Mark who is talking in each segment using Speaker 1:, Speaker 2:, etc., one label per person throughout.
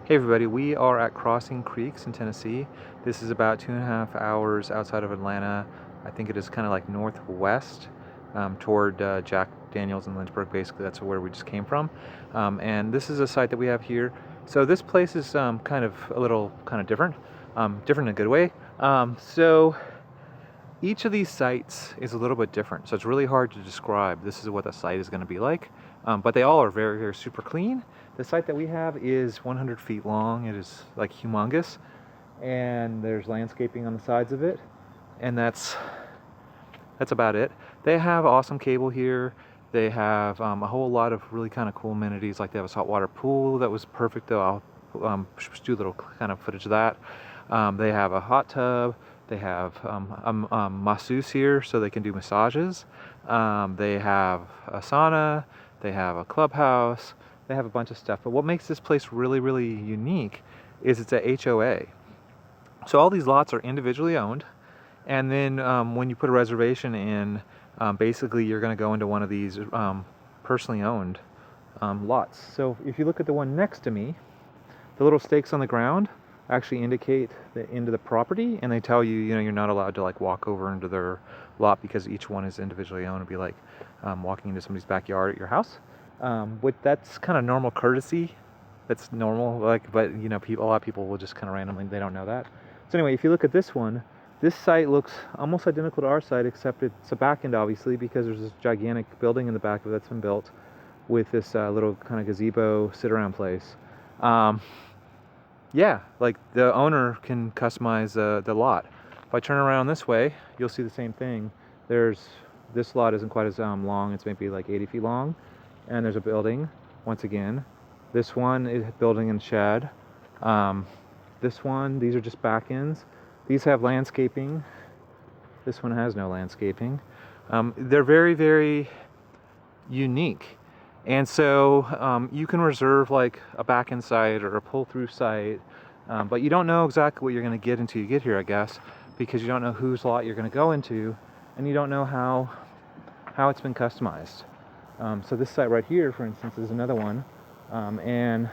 Speaker 1: Hey everybody, we are at Crossing Creeks in Tennessee. This is about 2.5 hours outside of Atlanta. I think it is kind of like northwest toward Jack Daniels and Lynchburg. Basically, that's where we just came from. And this is a site that we have here. So this place is kind of a little kind of different, different in a good way. So each of these sites is a little bit different, so it's really hard to describe this is what the site is going to be like. But they all are very, very super clean. The site that we have is 100 feet long. It is like humongous, and there's landscaping on the sides of it, and that's about it. They have awesome cable here. They have a whole lot of really kind of cool amenities, like they have a saltwater pool that was perfect, though I'll do a little kind of footage of that. They have a hot tub. They have a masseuse here so they can do massages. They have a sauna. They have a clubhouse. They have a bunch of stuff. But what makes this place really, really unique is it's a HOA. So all these lots are individually owned. And then when you put a reservation in, basically you're going to go into one of these personally owned lots. So if you look at the one next to me, the little stakes on the ground actually indicate the end of the property, and they tell you, you're not allowed to like walk over into their lot because each one is individually owned. It'd be like walking into somebody's backyard at your house. That's kind of normal courtesy. That's normal, but a lot of people will just kind of randomly, they don't know that. So anyway, if you look at this one, this site looks almost identical to our site, except it's a back end, obviously, because there's this gigantic building in the back of it that's been built with this little kind of gazebo sit-around place. Yeah, like the owner can customize the lot. If I turn around this way, you'll see the same thing. This lot isn't quite as long. It's maybe like 80 feet long, and there's a building. Once again, this one is building and shed. This one, these are just back ends. These have landscaping. This one has no landscaping. They're very, very unique. And so you can reserve like a back end site or a pull through site, but you don't know exactly what you're going to get until you get here, I guess, because you don't know whose lot you're going to go into, and you don't know how it's been customized. So this site right here, for instance, is another one, and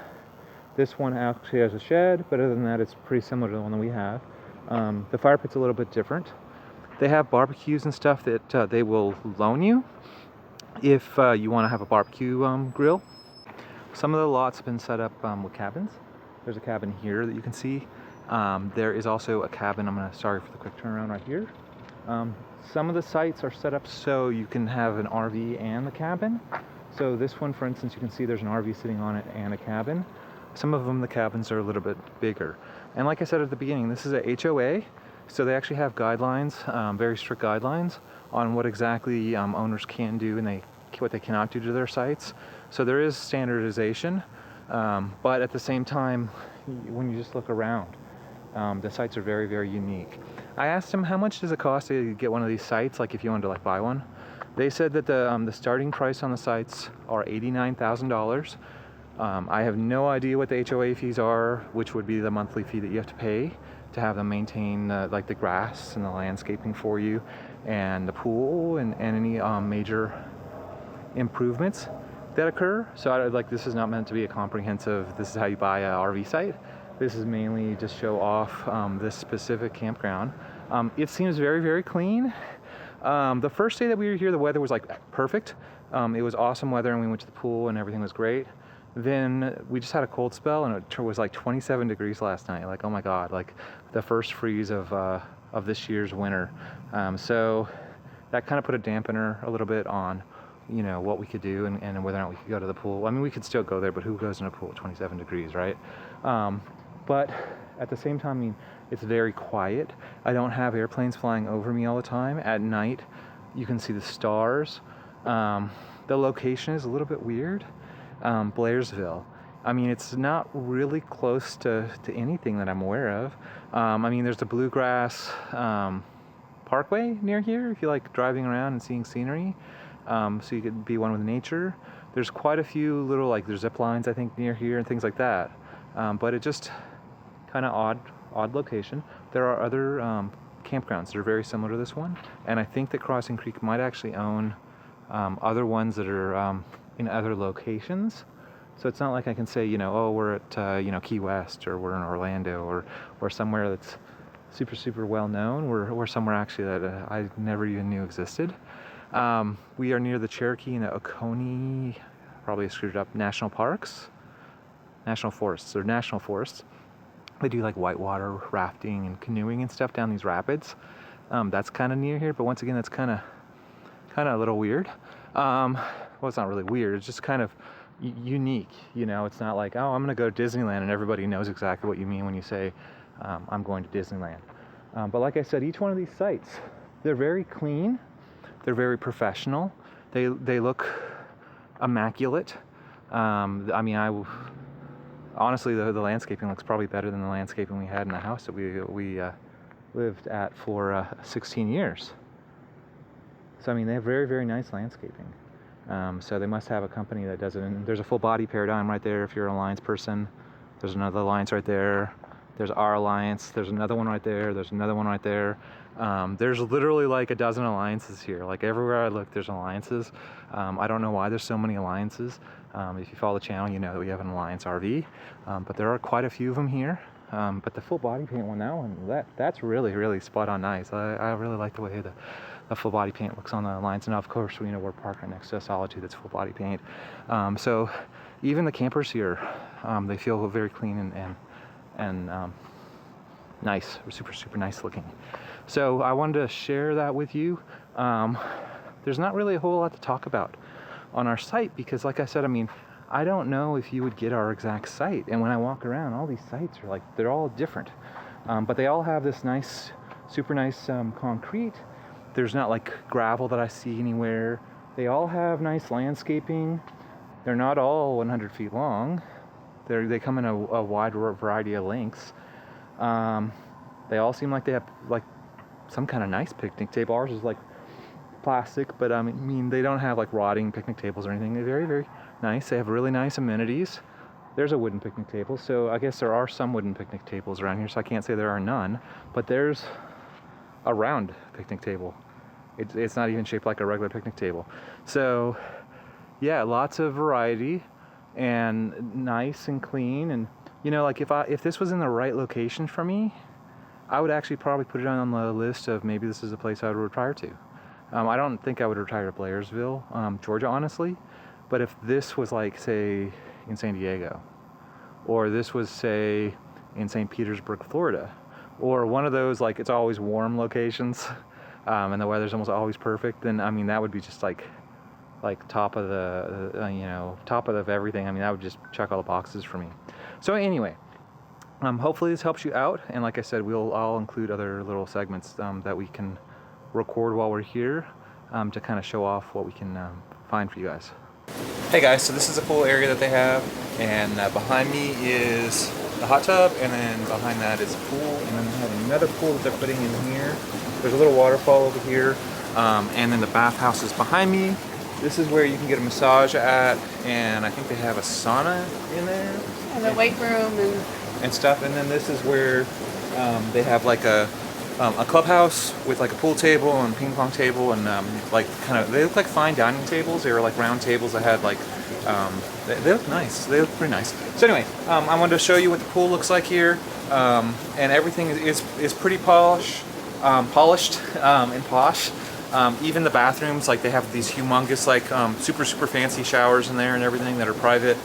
Speaker 1: this one actually has a shed, but other than that, it's pretty similar to the one that we have. The fire pit's a little bit different. They have barbecues and stuff that they will loan you if you want to have a barbecue grill. Some of the lots have been set up with cabins. There's a cabin here that you can see. There is also a cabin, sorry for the quick turnaround right here. Some of the sites are set up so you can have an RV and the cabin. So this one, for instance, you can see there's an RV sitting on it and a cabin. Some of them, the cabins are a little bit bigger. And like I said at the beginning, this is a HOA, so they actually have guidelines, very strict guidelines on what exactly owners can do and what they cannot do to their sites. So there is standardization, but at the same time, when you just look around, the sites are very, very unique. I asked them how much does it cost to get one of these sites, like if you wanted to like buy one. They said that the starting price on the sites are $89,000. I have no idea what the HOA fees are, which would be the monthly fee that you have to pay to have them maintain like the grass and the landscaping for you, and the pool and any major improvements that occur. So this is not meant to be a comprehensive, this is how you buy a RV site. This is mainly just show off this specific campground. It seems very, very clean. The first day that we were here, the weather was like perfect. It was awesome weather, and we went to the pool and everything was great. Then we just had a cold spell, and it was like 27 degrees last night. Like, oh my God, like the first freeze of this year's winter. So that kind of put a dampener a little bit on, what we could do and whether or not we could go to the pool. I mean, we could still go there, but who goes in a pool at 27 degrees, right? But at the same time, it's very quiet. I don't have airplanes flying over me all the time. At night, you can see the stars. The location is a little bit weird. Blairsville. It's not really close to anything that I'm aware of. There's the Bluegrass Parkway near here if you like driving around and seeing scenery. So you could be one with nature. There's quite a few little, there's zip lines, I think, near here and things like that. But it just kind of odd location. There are other campgrounds that are very similar to this one. And I think that Crossing Creek might actually own other ones that are in other locations. So it's not like I can say, you know, oh, we're at, you know, Key West, or we're in Orlando, or somewhere that's super, super well known. We're somewhere actually that I never even knew existed. We are near the Cherokee and the Oconee, probably screwed up, national forests. They do like whitewater rafting and canoeing and stuff down these rapids. That's kind of near here, but once again, that's kind of a little weird. Well, it's not really weird. It's just kind of unique, you know. It's not like, oh, I'm gonna go to Disneyland and everybody knows exactly what you mean when you say I'm going to Disneyland. But like I said, each one of these sites, they're very clean, they're very professional, they look immaculate. I mean, honestly, the landscaping looks probably better than the landscaping we had in the house that we lived at for 16 years. So I mean, they have very, very nice landscaping. So they must have a company that does it. And there's a Full Body Paradigm right there if you're an Alliance person. There's another Alliance right there. There's our Alliance. There's another one right there. There's another one right there. There's literally like a dozen Alliances here. Like everywhere I look, there's Alliances. I don't know why there's so many Alliances. If you follow the channel, you know that we have an Alliance RV. But there are quite a few of them here. But the full body paint one, that's really, really spot on nice. I really like the way the full body paint looks on the Alliance. And of course, you know, we're parked right next to a Solitude that's full body paint. So even the campers here, they feel very clean and nice, super, super nice looking. So I wanted to share that with you. There's not really a whole lot to talk about on our site because, like I said, I mean, I don't know if you would get our exact site. And when I walk around, all these sites are like, they're all different. But they all have this nice, super nice concrete. There's not like gravel that I see anywhere. They all have nice landscaping. They're not all 100 feet long. They come in a wide variety of lengths. They all seem like they have like some kind of nice picnic table. Ours is like plastic, but I mean they don't have like rotting picnic tables or anything. They're very, very nice. They have really nice amenities. There's a wooden picnic table, so I guess there are some wooden picnic tables around here, so I can't say there are none, but there's a round picnic table. It's not even shaped like a regular picnic table. So yeah, lots of variety and nice and clean. And you know, like if this was in the right location for me, I would actually probably put it on the list of maybe this is a place I would retire to. I don't think I would retire to Blairsville, Georgia, honestly. But if this was like, say, in San Diego, or this was, say, in St. Petersburg, Florida, or one of those like it's always warm locations, and the weather's almost always perfect, then I mean that would be just like top of top of everything. I mean that would just check all the boxes for me. So anyway, hopefully this helps you out, and like I said, I'll include other little segments that we can record while we're here to kind of show off what we can find for you guys. Hey guys, so this is a pool area that they have, and behind me is the hot tub, and then behind that is a pool, and then they have another pool that they're putting in here. There's a little waterfall over here, and then the bathhouse is behind me. This is where you can get a massage at, and I think they have a sauna in there.
Speaker 2: And the weight room
Speaker 1: and stuff. And then this is where they have like a clubhouse with like a pool table and ping pong table, and like kind of, they look like fine dining tables. They were like round tables that had like, they look nice. They look pretty nice. So anyway, I wanted to show you what the pool looks like here, and everything is pretty polished and posh. Even the bathrooms, like they have these humongous like super fancy showers in there and everything that are private.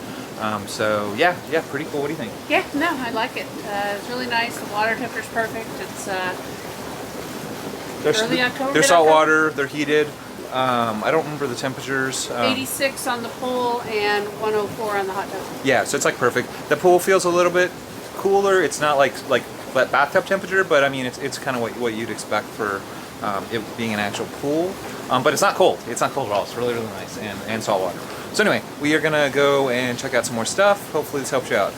Speaker 1: So yeah, pretty cool. What do you think?
Speaker 2: yeah, no, I like it. It's really nice. The water temperature's perfect. It's early October.
Speaker 1: They're salt water. They're heated. I don't remember the temperatures.
Speaker 2: 86 on the pool and 104 on the hot tub.
Speaker 1: Yeah, so it's like perfect. The pool feels a little bit cooler. It's not like bathtub temperature, but I mean it's kind of what you'd expect for it being an actual pool. But it's not cold. It's not cold at all. It's really nice and salt water. So anyway, we are gonna go and check out some more stuff. Hopefully this helps you out.